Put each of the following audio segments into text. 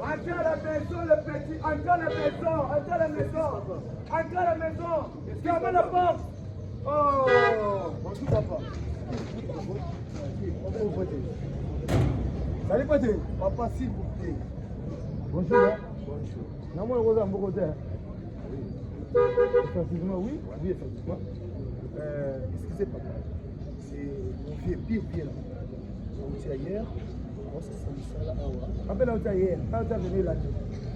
Entrez à la maison, le petit. Entrez à la maison. Entrez à la maison. Entrez à la maison. Fermez la porte. Oh, bonjour papa. Salut Paté. Papa, s'il vous plaît. Bonjour. Hein? Bonjour. Non, moi, Rosa, mon côté. Effectivement, oui. Oui, effectivement. Excusez papa. C'est mon vieux pire là. On était hier. On s'est sali ça là. Après, on était hier. Quand on est venu là.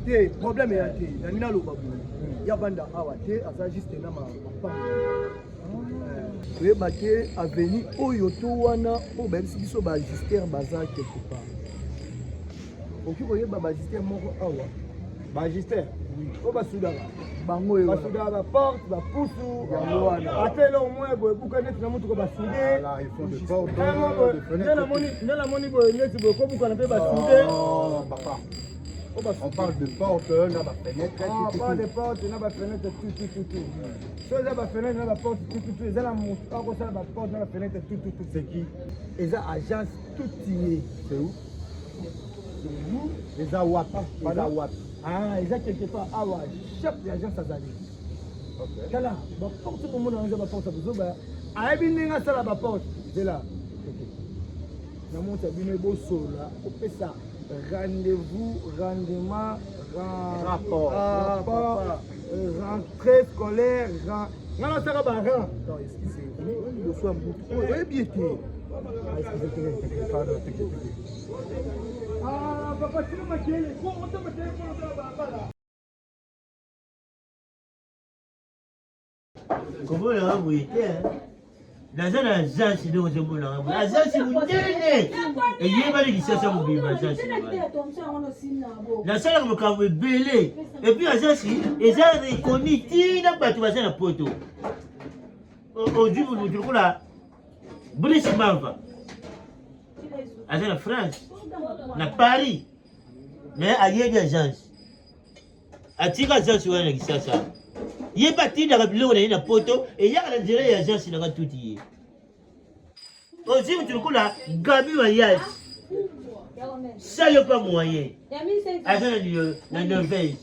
Le problème est que il y a le babou. Il y a banda awa te, asa juste na ma papa. Oui, baté a venu au yoto wana au ben si biso ba ajuster bazar quelque part. Oki boye ba ajuster moko awa. Ba ajuster. Oui. O ba souda. Bango yo. Ba souda ba porte, ba poussou, ya wana. Atelo au moins boye buka net na mutu ko ba soudé. Là, ils font des portes, des fenêtres. Na moni boye net boye ko buka na pe ba soudé. Oh, papa. On parle de porte, n'a pas fenêtre. On parle de porte, n'a pas fenêtre, tout. Si on n'a pas fenêtre, n'a pas porte, tout. Ils ont la porte, n'a pas fenêtre, tout. C'est qui? Ils ont agence tout tiré. C'est où? C'est où? Ils ont Watt. Ah, ils ont quelque part. Ah ouais, chaque agence a zali. Ok. Kala, la porte pour moi, on a la porte à vous. Ah, bien, on a ça la porte. C'est là. Dans mon cabinet, beau sol là, on fait ça. Rendez-vous, rendement, rapport, rentrée scolaire, non, ça va pas. Non, excusez-moi, je suis un bout. Oui, bien sûr. Excusez-moi, ah, papa, tu m'as dit, on t'a mis là. Comment la ramouillé, hein? Dans un agence, nous avons l'agence, vous tenez. Et il y a des gens qui sont venus à l'agence. La salle me quand vous belé. Et puis l'agence, ils ont reconnu qui n'a pas tout à la poteau. Aujourd'hui, vous nous dites là, Brice Mava. À la France, à Paris, mais à y a des agences. À tirer l'agence, vous avez ça. Il est parti dans le bureau de la poteau et il y a un direct agence qui n'a tout dit. Aussi, tu le coup là, Gabi voyage. Ça, il n'y a pas moyen. Avec la Norvège,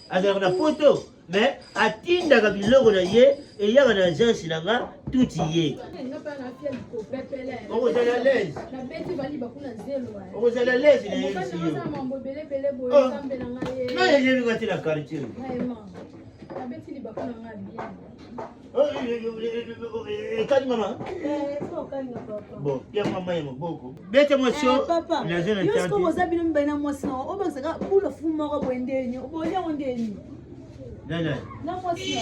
avec la photo. Mais à tirer dans le bureau de et il y a un agence qui n'a tout dit. Vous allez à l'aise. Vous allez à l'aise, il est ici. Non, il y a eu la quartier. Kadi maman. Bon, bien maman est beaucoup. Bête moi chaud. Papa. Yo sko boza bino mbena mwasi na o basaka bula fuma ko bwendenyi. Obonya ondenyi. Nana. Na mwasi na.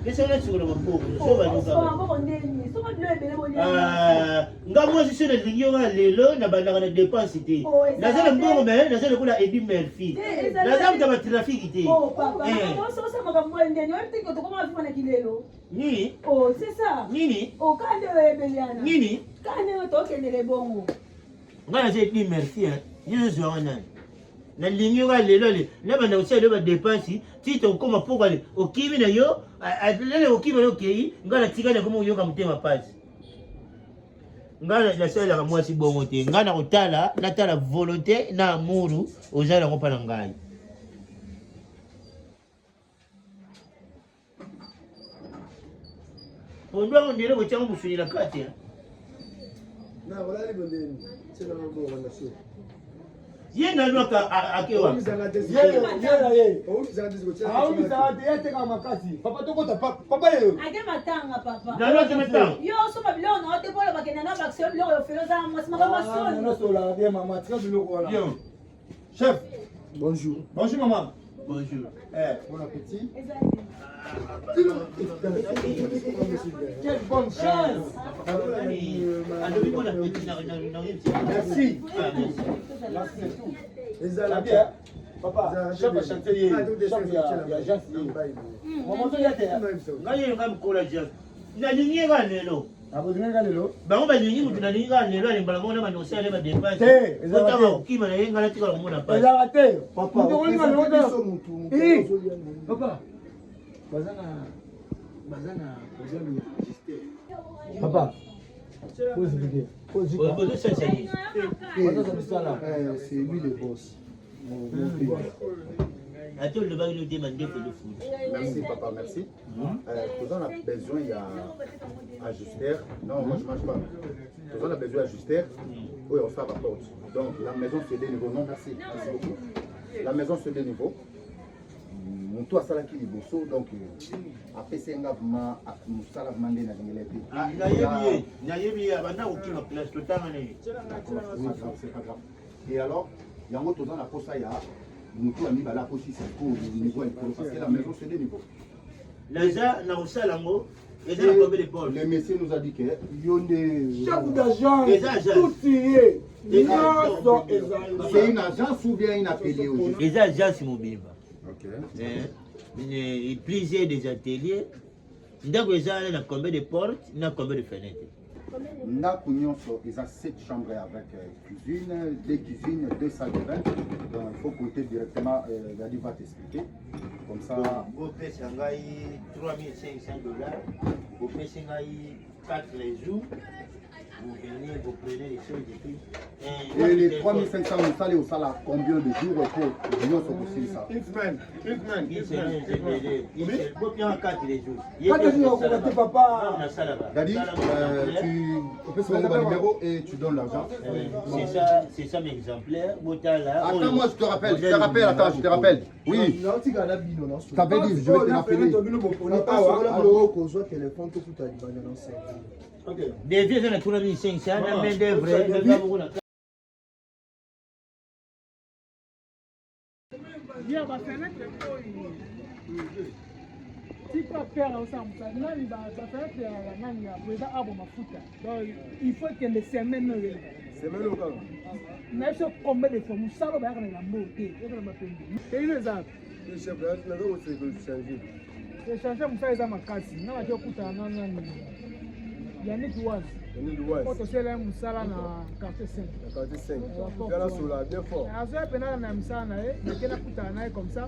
Qu'est-ce que tu veux beaucoup? So ba nuka. So ba ondenyi. So ba bilo ebele bonya. Ah, ngamo si sur le ligne lelo na banda na dépense té. Na zele mbongo mais na zele kula Eddie Murphy. Na zele kama trafic té. Oh papa. So makambo ondenyi. On tiko to koma afima na kilelo. Nini? Oh, c'est ça. Nini? Oh, quand tu es Beliana. Nini? Quand tu es bon. On a dit merci, hein. Je suis en train. Na ligne lelo le. Na banda aussi le ba dépense. Si ton comment pour aller au kimi na yo, lele au kimi na kei, ngala tika comme yo comme tema passe. Ngala la seule la moi si bon te. Ngana otala, na tala volonté na amour ozala ko pana ngai. On doit dire que tu as un la carte. Non, voilà les bonnes. C'est dans le bon relation. Il y a un autre à qui on Chef, bonjour. Bonjour maman. Bonjour. Bon appétit. Quelle bonne chance. Merci. Merci, c'est tout. Les bien. Papa, chef a chanté hier. Chef, il y a agence hier. Maman, tu y a terre. Ngaye ngamkola jazz. Na ligne ga lelo. Abodinga ga lelo. Ba ngo ba ligne mutu na ligne ga lelo ali mbala ngona ba nosala le ba dépense. Te, ezala te. Kima na yenga la tika ngona pa. Ezala te. Papa, mutu olinga lelo. Papa. Papa, c'est lui le boss. Attends, le bail nous demande de foot. Merci papa, merci. Tout on a besoin, il y a ajuster. Non, moi je ne mange pas. Tout on a besoin d'ajuster. Oui, on fait la porte. Donc la maison c'est des niveaux. Non, merci. Merci beaucoup. La maison c'est des niveaux. Mon toit ça là qui est beau. Donc après c'est un gavement, ça là demandé na ngelepi. Ah, nayebi abanda okima place totalement. Oui, c'est pas grave. Et alors, il y a un autre dans la poste il y a Moutou a mis la poste ici pour le niveau parce que la maison c'est des niveaux. Laza na usalango. Le monsieur nous a dit que chef d'agent, tout y est. C'est une agence ou bien une atelier aujourd'hui? Les agences Mobimba. Ok. Il plusieurs des ateliers. Donc, ils ont combien de portes, ils ont combien de fenêtres? Nous avons 7 chambres avec cuisine, 2 cuisines, 2 salles de bain. Donc il faut compter directement, Gadi va t'expliquer. Comme ça. Vous payez 3500 $, vous payez 4 les jours. Vous venez, vous prenez les choses et puis. Et les 3500, vous allez au salaire combien de jours pour venir sur aussi ça? Une semaine. Vous payez 4 les jours. 4 jours, papa. Gadi, tu peux se mettre le numéro et tu donnes l'argent. C'est ça mes exemplaires. Attends, moi je te rappelle. Oui. Je t'avais dit, je vais te l'appeler. Des vieux, on a tout mis 500, on a mis des vrais, il faut que les semaines mais ce combien de fois nous savons bien la beauté et une exemple le chef de changer mon frère ma casse non je coûte non Yannick Ouaz. Quand on s'est là, on s'est là dans quartier 5. Quartier 5. Bien sûr, là, bien fort. Après, pendant la misa, on a coûté un comme ça.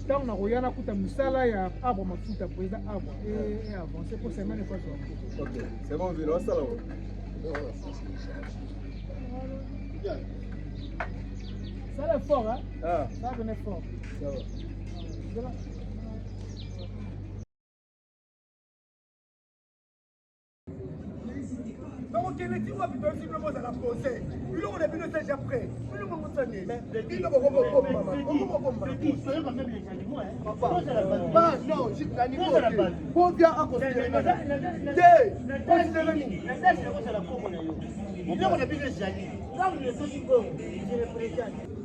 Tant on a regardé coûté misa là, il y a arbre ma foute après ça arbre et avancer pour semaine et fois ça. Ok, c'est bon, on ça là. Ça est fort, hein? Ah. Ça venait fort. Ça va. Donc, il est dit que tu simplement à la poser. Il on a vu le déjà prêt. Il nous montre ça. Il nous papa. Non, je n'ai pas. Bon bien à cause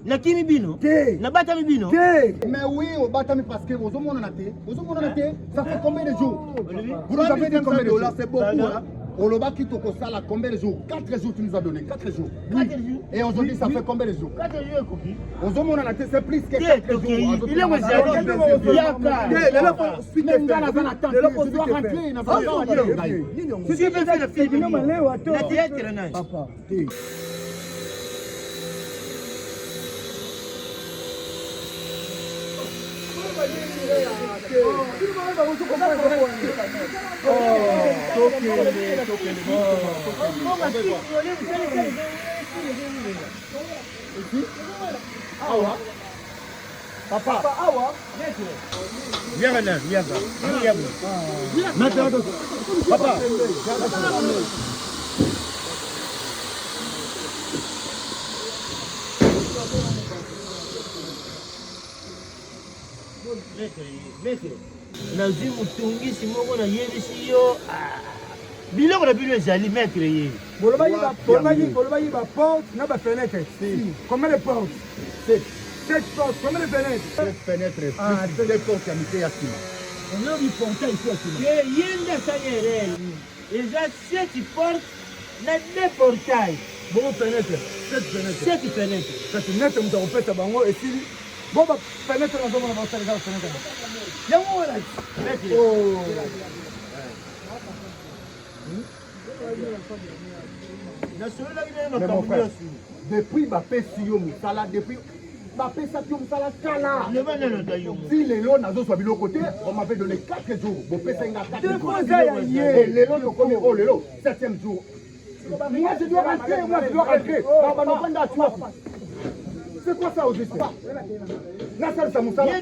na kimi bino na batami bino mais oui au batami parce que vous on a été ça fait combien de jours vous nous avez dit combien de jours c'est beaucoup hein on le bat qui toko ça là combien de jours 4 jours tu nous as donné 4 jours et aujourd'hui ça fait combien de jours 4 jours combien aux hommes on a été c'est plus que 4 jours il est moi Papa, viens maintenant, viens maintenant papa nazwi motungisi moko nayebisi yo biloko na bino ezali maître ye bolobaki baporte na bafenêtre combien de portes 7 portes combien de fenêtres 7 fenêtres plus portes ya mike ya nsima oyobi portail isi ya nsima ye nde asali erreur eza 7 portes na 2 portail bongo fenêtre 7 fenêtre kasi nete moto akopesa bango esili bo bafenêtre nazomona basalisa bafenêtre yango wana depuis bapesi yo mosala depuis bapesa ti mosala kala Le bana no tayo. si lelo nazozwa biloko te on m'avait donné 4 jours bopesa nga 4 jours Déposa ya ye. lelo tokomi o lelo 7e jour moi je dois rentrer c'est quoi ça au juste nasalisa mosala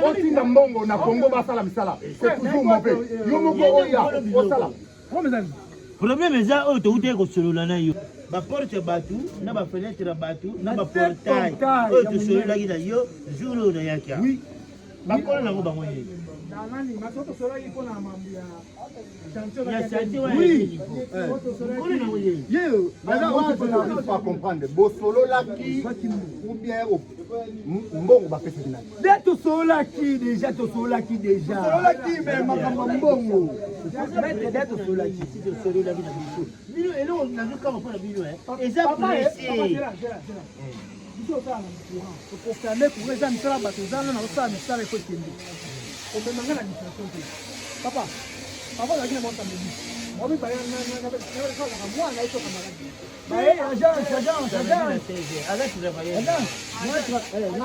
otinda mbongo na kongo basala misala c'est toujours mauvais yo moko oya osala Problème eza oyo touti kosolola na yo. Ba porte batou, na ba fenêtre batou, na ba portail. Oyo tosololaki na yo jour oyo nayaki. Oui. Bakolo nango bango ye. Nani masoto solo iko na mambo ya chantier Ya chantier wa oui bakolo nango ye. yo on n'arrive pas à comprendre bosololaki ou bien mbongo bapesaki nani de tosololaki déjà tosololaki mais makambo mbongo Mette tosololaki si tosololaki na biso. Bino eloko nazokanga mpona bino eza pressé. biso osala na courant okokande courant eza misala bato ozana na osala misala ekokende omemanga na distraction te papa ozalaki na montamedi obibaya mwana etoka maladi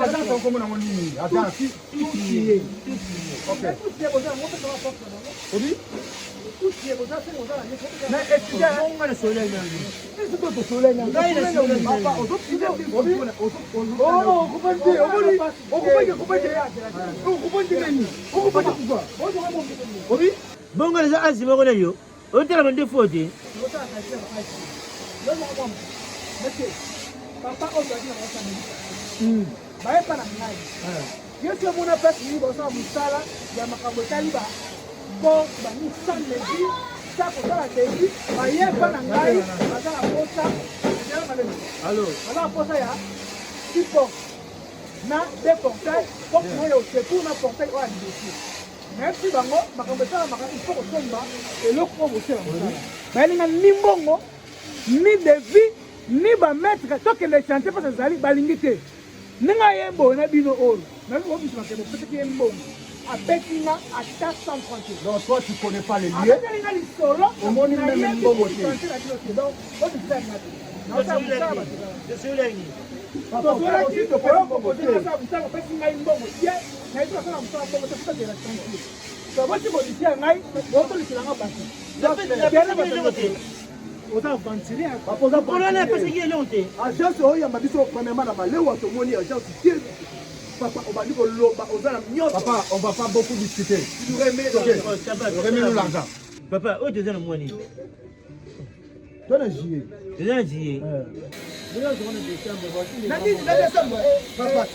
agence okomona ngo nini agence bongo eza asi moko na yo otelama nde fo te papa ozalaki na baosameli bayepa na ngai yesu omona pesi mingi bosala mosala ya makambo etali bo bamisanlevi sa kosala devi bayepa na ngai baza na posa baza na posa ya support na de portail porte oyo secour na portail oyo ya lidosie merci bango makambo esalamaka ifo kosomba eloko oyo bosala mosala bayelinga ni mbongo ni devi ni bametre tokende chantier mposa ezali balingi te ndenge ayembo na bino oyo naobisaka bopesaki ye mbongo abekinga ata 130. donc toi tu connais pas les lieux abekinga lisolo omoni même mbongo te donc odisanga te tosololaki tosolaki tokoyokokoteasa mosala opesi ngai mbongo ye nayebi kosala mosala mbongo te fotazela chantier toboti bodisi ya ngai otoliselanga basi oza aventurier mpona apesaki eloko te agence oyamba biso premièrement na malewa tomoni agence te papa obandi koloba oza na nyonso papa on va pas beaucoup discuter remets-nous l'argent papa oyo toza na mwani to na juillet toza na juillet papa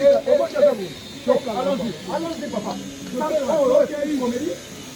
allons-y papa